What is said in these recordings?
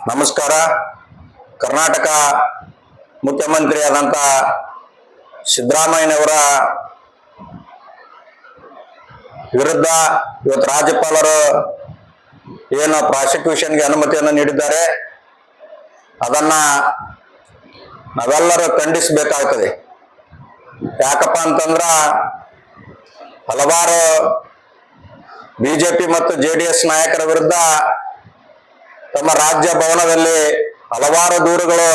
ನಮಸ್ಕಾರ. ಕರ್ನಾಟಕ ಮುಖ್ಯಮಂತ್ರಿಯಾದಂಥ ಸಿದ್ದರಾಮಯ್ಯನವರ ವಿರುದ್ಧ ಇವತ್ತು ರಾಜ್ಯಪಾಲರು ಏನು ಪ್ರಾಸಿಕ್ಯೂಷನ್ಗೆ ಅನುಮತಿಯನ್ನು ನೀಡಿದ್ದಾರೆ ಅದನ್ನ ನಾವೆಲ್ಲರೂ ಖಂಡಿಸಬೇಕಾಗ್ತದೆ. ಯಾಕಪ್ಪ ಅಂತಂದ್ರ ಹಲವಾರು ಬಿಜೆಪಿ ಮತ್ತು ಜೆಡಿಎಸ್ ನಾಯಕರ ವಿರುದ್ಧ ತಮ್ಮ ರಾಜ್ಯ ಭವನದಲ್ಲಿ ಹಲವಾರು ದೂರುಗಳು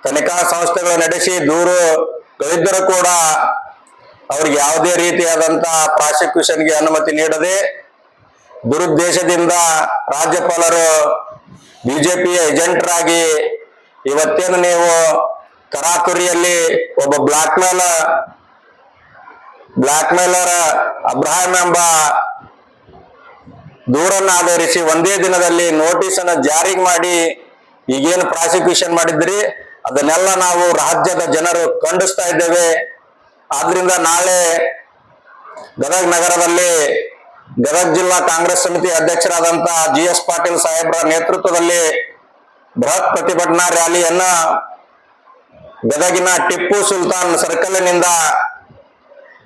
ತನಿಖಾ ಸಂಸ್ಥೆಗಳು ನಡೆಸಿ ದೂರುಗಳಿದ್ದರೂ ಕೂಡ ಅವ್ರಿಗೆ ಯಾವುದೇ ರೀತಿಯಾದಂತ ಪ್ರಾಸಿಕ್ಯೂಷನ್ಗೆ ಅನುಮತಿ ನೀಡದೆ ದುರುದ್ದೇಶದಿಂದ ರಾಜ್ಯಪಾಲರು ಬಿಜೆಪಿಯ ಏಜೆಂಟರಾಗಿ ಇವತ್ತೇನು ನೀವು ತರಾತುರಿಯಲ್ಲಿ ಒಬ್ಬ ಬ್ಲಾಕ್ ಮೇಲರ್ ಅಬ್ರಹಾಂ ಎಂಬ ದೂರನ್ನು ಆಧರಿಸಿ ಒಂದೇ ದಿನದಲ್ಲಿ ನೋಟಿಸ್ ಅನ್ನು ಜಾರಿ ಮಾಡಿ ಈಗೇನು ಪ್ರಾಸಿಕ್ಯೂಷನ್ ಮಾಡಿದ್ರಿ ಅದನ್ನೆಲ್ಲ ನಾವು ರಾಜ್ಯದ ಜನರು ಖಂಡಿಸ್ತಾ ಇದ್ದೇವೆ. ಆದ್ರಿಂದ ನಾಳೆ ಗದಗ ನಗರದಲ್ಲಿ ಗದಗ ಜಿಲ್ಲಾ ಕಾಂಗ್ರೆಸ್ ಸಮಿತಿ ಅಧ್ಯಕ್ಷರಾದಂತ GS ಪಾಟೀಲ್ ಸಾಹೇಬ್ರ ನೇತೃತ್ವದಲ್ಲಿ ಬೃಹತ್ ಪ್ರತಿಭಟನಾ ರ್ಯಾಲಿಯನ್ನ ಗದಗಿನ ಟಿಪ್ಪು ಸುಲ್ತಾನ್ ಸರ್ಕಲ್ನಿಂದ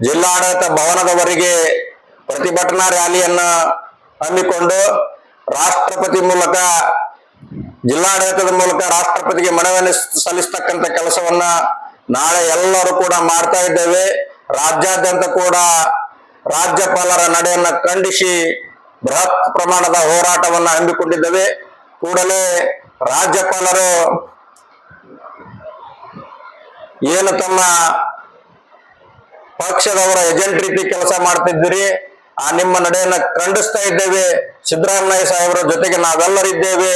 ಜಿಲ್ಲಾಡಳಿತ ಭವನದವರೆಗೆ ಪ್ರತಿಭಟನಾ ರ್ಯಾಲಿಯನ್ನ ಹಮ್ಮಿಕೊಂಡು ರಾಷ್ಟ್ರಪತಿ ಮೂಲಕ ಜಿಲ್ಲಾಡಳಿತದ ಮೂಲಕ ರಾಷ್ಟ್ರಪತಿಗೆ ಮನವಿಯನ್ನು ಸಲ್ಲಿಸತಕ್ಕಂತ ಕೆಲಸವನ್ನ ನಾಳೆ ಎಲ್ಲರೂ ಕೂಡ ಮಾಡ್ತಾ ಇದ್ದೇವೆ. ರಾಜ್ಯಾದ್ಯಂತ ಕೂಡ ರಾಜ್ಯಪಾಲರ ನಡೆಯನ್ನ ಖಂಡಿಸಿ ಬೃಹತ್ ಪ್ರಮಾಣದ ಹೋರಾಟವನ್ನ ಹಮ್ಮಿಕೊಂಡಿದ್ದೇವೆ. ಕೂಡಲೇ ರಾಜ್ಯಪಾಲರು ಏನು ತಮ್ಮ ಪಕ್ಷದವರ ಏಜೆಂಟ್ ರೀತಿ ಕೆಲಸ ಮಾಡ್ತಿದ್ದೀರಿ ಆ ನಿಮ್ಮ ನಡೆಯನ್ನ ಖಂಡಿಸ್ತಾ ಇದ್ದೇವೆ. ಸಿದ್ದರಾಮಯ್ಯ ಸಾಹೇಬರ ಜೊತೆಗೆ ನಾವೆಲ್ಲರಿದ್ದೇವೆ.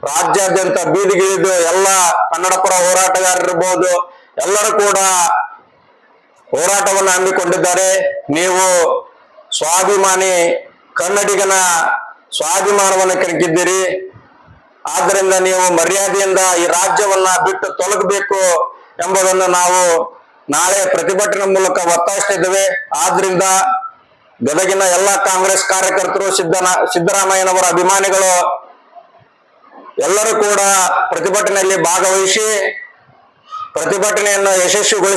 ರಾಜ್ಯಾದ್ಯಂತ ಬೀದಿಗಿಳಿದು ಎಲ್ಲ ಕನ್ನಡ ಪರ ಹೋರಾಟಗಾರರಿರ್ಬೋದು ಎಲ್ಲರೂ ಕೂಡ ಹೋರಾಟವನ್ನು ಹಮ್ಮಿಕೊಂಡಿದ್ದಾರೆ. ನೀವು ಸ್ವಾಭಿಮಾನಿ ಕನ್ನಡಿಗನ ಸ್ವಾಭಿಮಾನವನ್ನು ಕೆಣಕಿದ್ದೀರಿ. ಆದ್ದರಿಂದ ನೀವು ಮರ್ಯಾದೆಯಿಂದ ಈ ರಾಜ್ಯವನ್ನ ಬಿಟ್ಟು ತೊಲಗಬೇಕು ಎಂಬುದನ್ನು ನಾವು ನಾಳೆ ಪ್ರತಿಭಟನೆ ಮೂಲಕ ಒತ್ತಾಯಿಸ್ತಾ ಇದ್ದೇವೆ. ಆದ್ರಿಂದ ಗದಗಿನ ಎಲ್ಲ ಕಾಂಗ್ರೆಸ್ ಕಾರ್ಯಕರ್ತರು ಸಿದ್ದರಾಮಯ್ಯನವರ ಅಭಿಮಾನಿಗಳು ಎಲ್ಲರೂ ಕೂಡ ಪ್ರತಿಭಟನೆಯಲ್ಲಿ ಭಾಗವಹಿಸಿ ಪ್ರತಿಭಟನೆಯನ್ನು ಯಶಸ್ವಿಗೊಳಿಸಿ